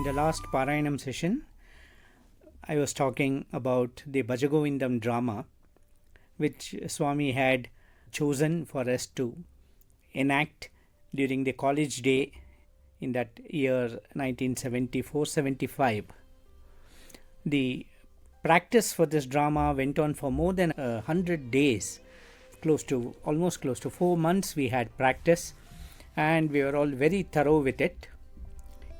In the last Parayanam session, I was talking about the Bhaja Govindam drama, which Swami had chosen for us to enact during the college day in that year 1974-75. The practice for this drama went on for more than 100 days, almost close to 4 months we had practice, and we were all very thorough with it.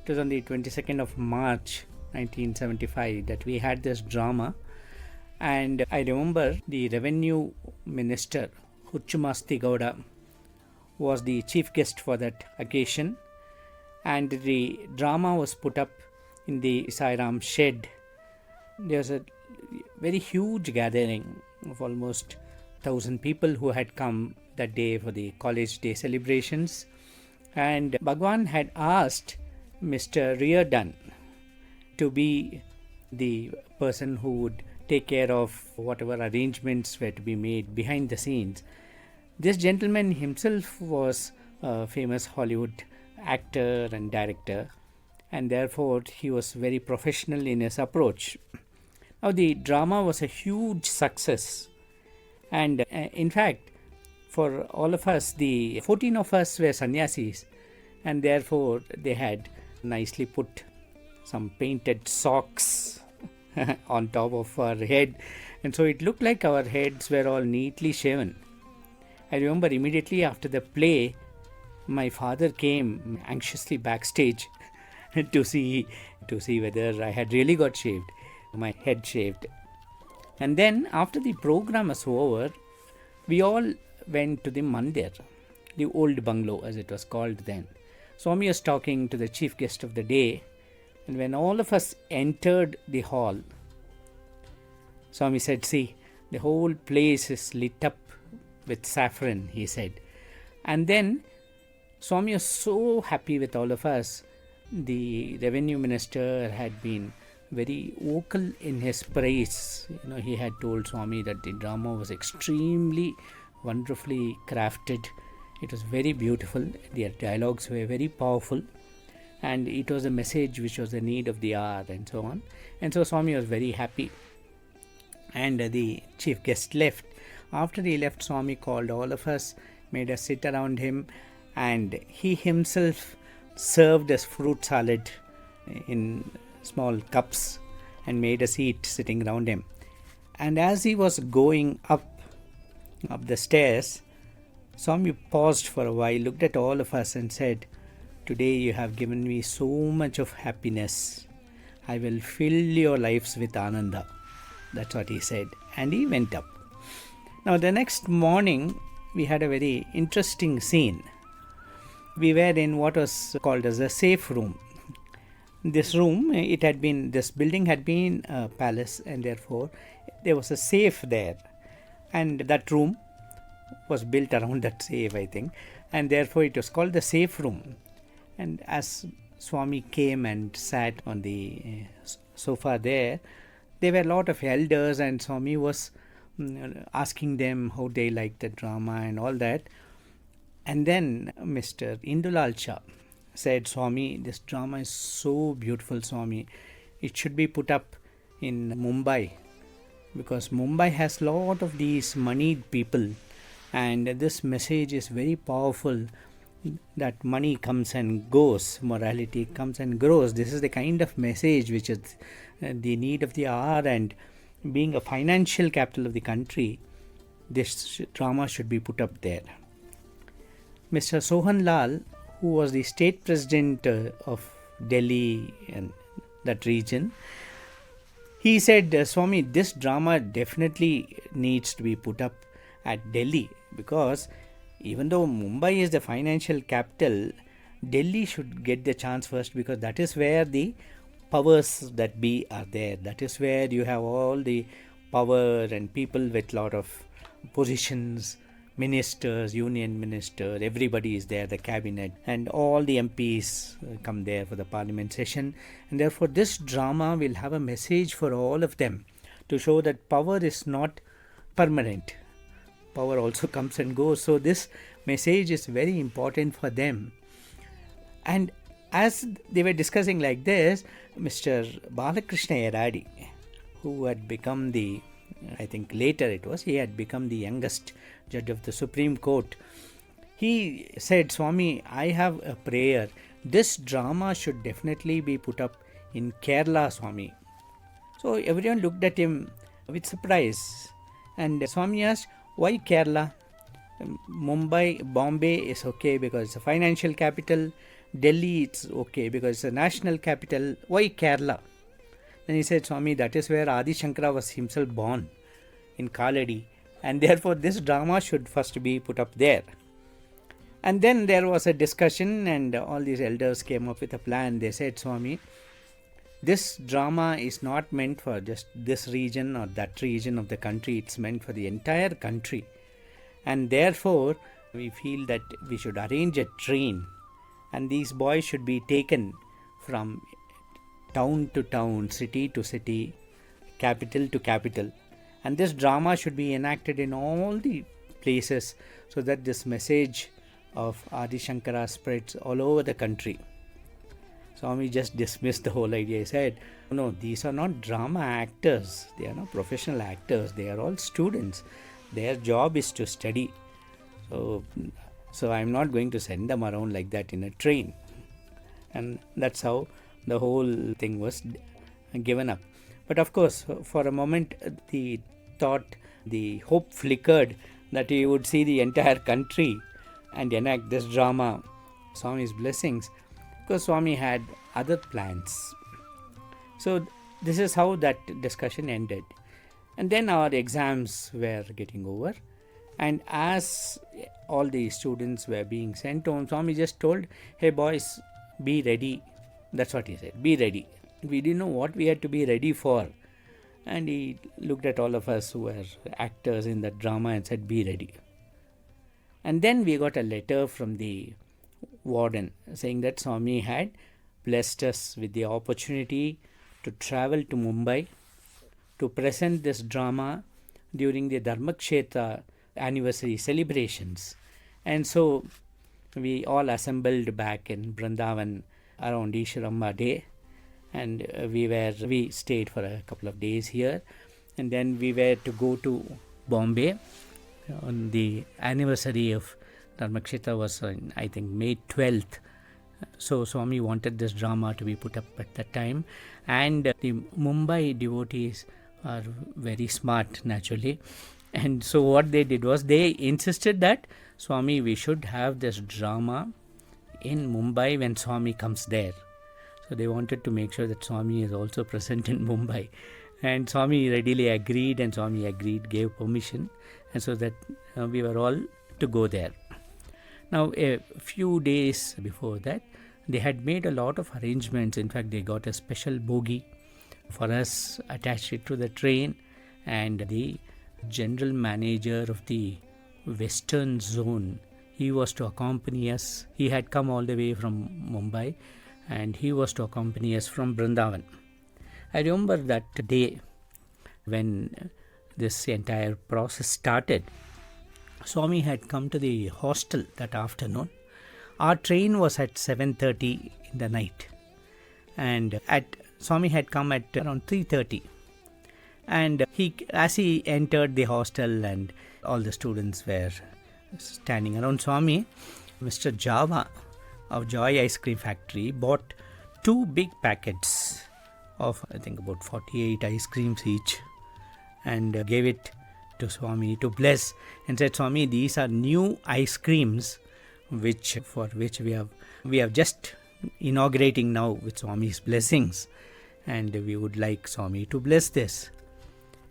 It was on the 22nd of March 1975 that we had this drama, and I remember the revenue minister Huchumasti Gowda was the chief guest for that occasion, and the drama was put up in the Sairam shed. There was a very huge gathering of almost 1,000 people who had come that day for the college day celebrations, and Bhagawan had asked Mr. Reardon to be the person who would take care of whatever arrangements were to be made behind the scenes. This gentleman himself was a famous Hollywood actor and director, and therefore he was very professional in his approach. Now, the drama was a huge success, and in fact, for all of us, the 14 of us were sannyasis, and therefore they had nicely put some painted socks on top of our head, and so it looked like our heads were all neatly shaven. I remember immediately after the play, my father came anxiously backstage to see whether I had really got shaved, my head shaved. And then after the program was over, we all went to the mandir, the old bungalow as it was called then. Swami was talking to the chief guest of the day, and when all of us entered the hall, Swami said, "See, the whole place is lit up with saffron," he said. And then Swami was so happy with all of us. The revenue minister had been very vocal in his praise. He had told Swami that the drama was extremely wonderfully crafted. It was very beautiful. Their dialogues were very powerful, and it was a message which was the need of the hour, and so on. And so Swami was very happy. And the chief guest left. After he left, Swami called all of us, made us sit around him, and he himself served us fruit salad in small cups and made us eat sitting around him. And as he was going up the stairs, Swami paused for a while, looked at all of us and said, "Today you have given me so much of happiness. I will fill your lives with ananda." That's what he said. And he went up. Now the next morning, we had a very interesting scene. We were in what was called as a safe room. This building had been a palace, and therefore there was a safe there. And that room was built around that safe, I think, and therefore it was called the safe room. And as Swami came and sat on the sofa there were a lot of elders, and Swami was asking them how they liked the drama and all that. And then Mr. Indulal Shah said, "Swami, this drama is so beautiful, Swami. It should be put up in Mumbai, because Mumbai has a lot of these moneyed people, and this message is very powerful, that money comes and goes, morality comes and grows. This is the kind of message which is the need of the hour, and being a financial capital of the country, this drama should be put up there." Mr. Sohan Lal, who was the state president of Delhi and that region, he said, "Swami, this drama definitely needs to be put up at Delhi, because even though Mumbai is the financial capital, Delhi should get the chance first, because that is where the powers that be are there. That is where you have all the power and people with lot of positions, ministers, union minister, everybody is there, the cabinet, and all the MPs come there for the parliament session. And therefore this drama will have a message for all of them to show that power is not permanent. Power also comes and goes. So this message is very important for them. And as they were discussing like this, Mr. Balakrishna Eradi, who had become I think later he had become the youngest judge of the Supreme Court, he said, Swami, I have a prayer. This drama should definitely be put up in Kerala, Swami. So everyone looked at him with surprise. And Swami asked, why Kerala? Mumbai, Bombay is okay because it's a financial capital. Delhi, it's okay because it's a national capital. Why Kerala? Then he said, Swami, that is where Adi Shankara was himself born, in Kaladi. And therefore this drama should first be put up there. And then there was a discussion, and all these elders came up with a plan. They said, Swami, this drama is not meant for just this region or that region of the country. It's meant for the entire country. And therefore, we feel that we should arrange a train, and these boys should be taken from town to town, city to city, capital to capital. And this drama should be enacted in all the places so that this message of Adi Shankara spreads all over the country. Swami just dismissed the whole idea. He said, no, these are not drama actors. They are not professional actors. They are all students. Their job is to study. So I'm not going to send them around like that in a train. And that's how the whole thing was given up. But of course, for a moment, the hope flickered that he would see the entire country and enact this drama, Swami's blessings, because Swami had other plans. So this is how that discussion ended. And then our exams were getting over, and as all the students were being sent home, Swami just told, hey boys, be ready. That's what he said, be ready. We didn't know what we had to be ready for. And he looked at all of us who were actors in that drama and said, be ready. And then we got a letter from the warden saying that Swami had blessed us with the opportunity to travel to Mumbai to present this drama during the Dharmakshetra anniversary celebrations. And so we all assembled back in Brindavan around Ishwaramba Day, and we stayed for a couple of days here, and then we were to go to Bombay on the anniversary of Dharmakshetra was on, I think, May 12th. So Swami wanted this drama to be put up at that time, and the Mumbai devotees are very smart naturally, and so what they did was they insisted that Swami, we should have this drama in Mumbai when Swami comes there. So they wanted to make sure that Swami is also present in Mumbai, and Swami readily agreed, and Swami gave permission, and so that we were all to go there. Now a few days before that, they had made a lot of arrangements. In fact, they got a special bogie for us, attached it to the train, and the general manager of the Western Zone, he was to accompany us. He had come all the way from Mumbai, and he was to accompany us from Brindavan. I remember that day when this entire process started. Swami had come to the hostel that afternoon. Our train was at 7:30 in the night, and Swami had come at around 3:30. And as he entered the hostel and all the students were standing around Swami, Mr. Java of Joy Ice Cream Factory bought 2 big packets of, I think, about 48 ice creams each, and gave it to Swami to bless, and said, Swami, these are new ice creams for which we have just inaugurating now with Swami's blessings, and we would like Swami to bless this.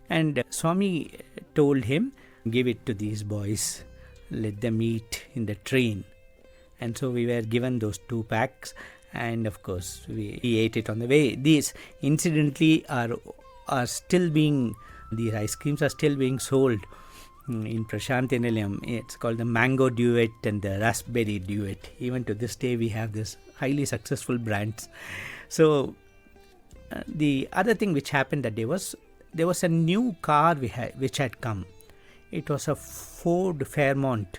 And Swami told him, give it to these boys, let them eat in the train. And so we were given those 2 packs, and of course we ate it on the way. These incidentally are still being, these ice creams are still being sold in Prashanthi Nilayam. It's called the Mango Duet and the Raspberry Duet. Even to this day we have this highly successful brands. So the other thing which happened that day was, there was a new car which had come. It was a Ford Fairmont.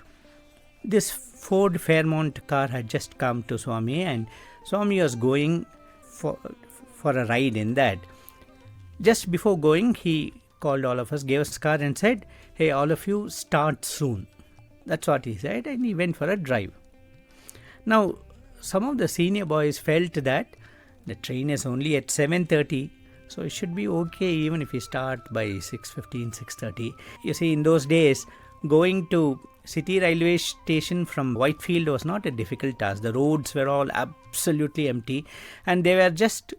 This Ford Fairmont car had just come to Swami, and Swami was going for a ride in that. Just before going, he called all of us, gave us a car and said, "Hey, all of you, start soon." That's what he said, and he went for a drive. Now, some of the senior boys felt that the train is only at 7:30, so it should be okay even if we start by 6:15, 6:30. You see, in those days, going to City Railway Station from Whitefield was not a difficult task. The roads were all absolutely empty, and there were just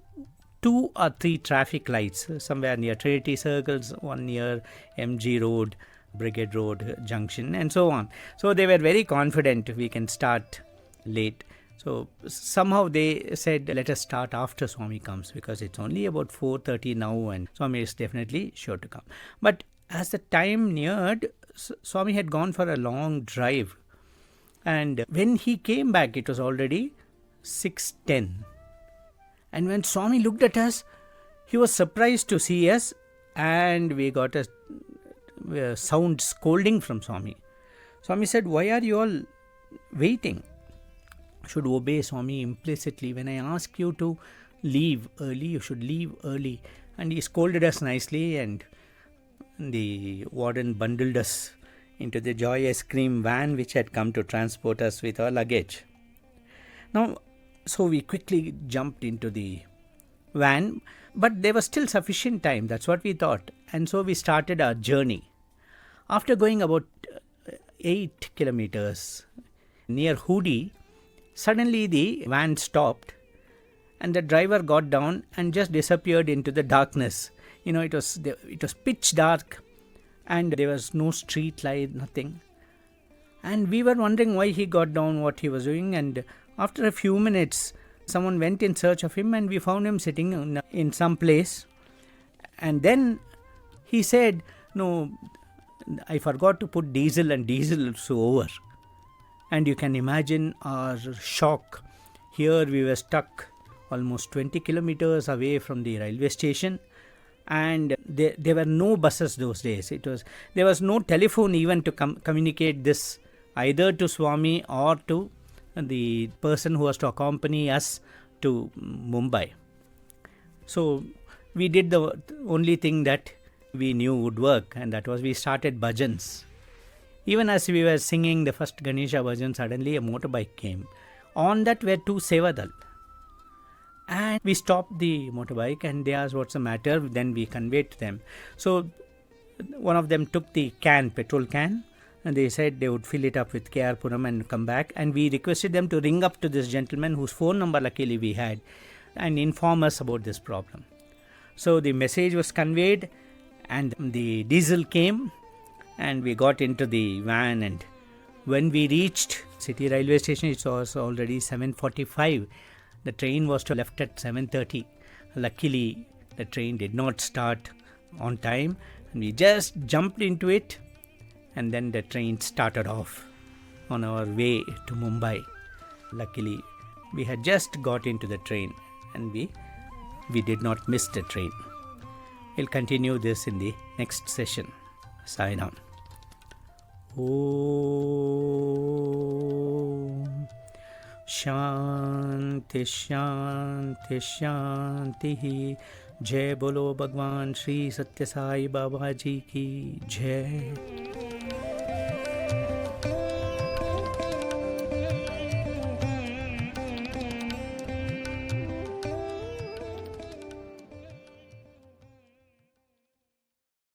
2 or 3 traffic lights, somewhere near Trinity Circles, one near MG Road, Brigade Road Junction, and so on. So they were very confident we can start late. So somehow they said, let us start after Swami comes, because it's only about 4:30 now and Swami is definitely sure to come. But as the time neared, Swami had gone for a long drive, and when he came back, it was already 6:10. And when Swami looked at us, he was surprised to see us, and we got a sound scolding from Swami. Swami said, "Why are you all waiting? Should obey Swami implicitly. When I ask you to leave early, you should leave early." And he scolded us nicely, and the warden bundled us into the Joy Ice Cream van which had come to transport us with our luggage. Now, so we quickly jumped into the van, but there was still sufficient time. That's what we thought. And so we started our journey. After going about 8 kilometers near Hooghly, suddenly the van stopped and the driver got down and just disappeared into the darkness. You know, it was pitch dark and there was no street light, nothing. And we were wondering why he got down, what he was doing. And after a few minutes, someone went in search of him and we found him sitting in some place. And then he said, "No, I forgot to put diesel and diesel is over." And you can imagine our shock. Here we were stuck almost 20 kilometers away from the railway station. And there were no buses those days. There was no telephone even to communicate this either to Swami or to the person who was to accompany us to Mumbai. So we did the only thing that we knew would work, and that was we started bhajans. Even as we were singing the first Ganesha bhajan, suddenly a motorbike came. On that were 2 Sevadal. And we stopped the motorbike and they asked what's the matter. Then we conveyed to them. So one of them took the petrol can, and they said they would fill it up with KR Puram and come back. And we requested them to ring up to this gentleman whose phone number luckily we had and inform us about this problem. So the message was conveyed and the diesel came and we got into the van. And when we reached City Railway Station, it was already 7:45. The train was to left at 7:30. Luckily, the train did not start on time and we just jumped into it, and then the train started off on our way to Mumbai. Luckily, we had just got into the train and we did not miss the train. We'll continue this in the next session. Sign on. Om Shanti Shanti Shanti. Jai Bolo Bhagawan Shri Sathya Sai Baba Ji ki Jai.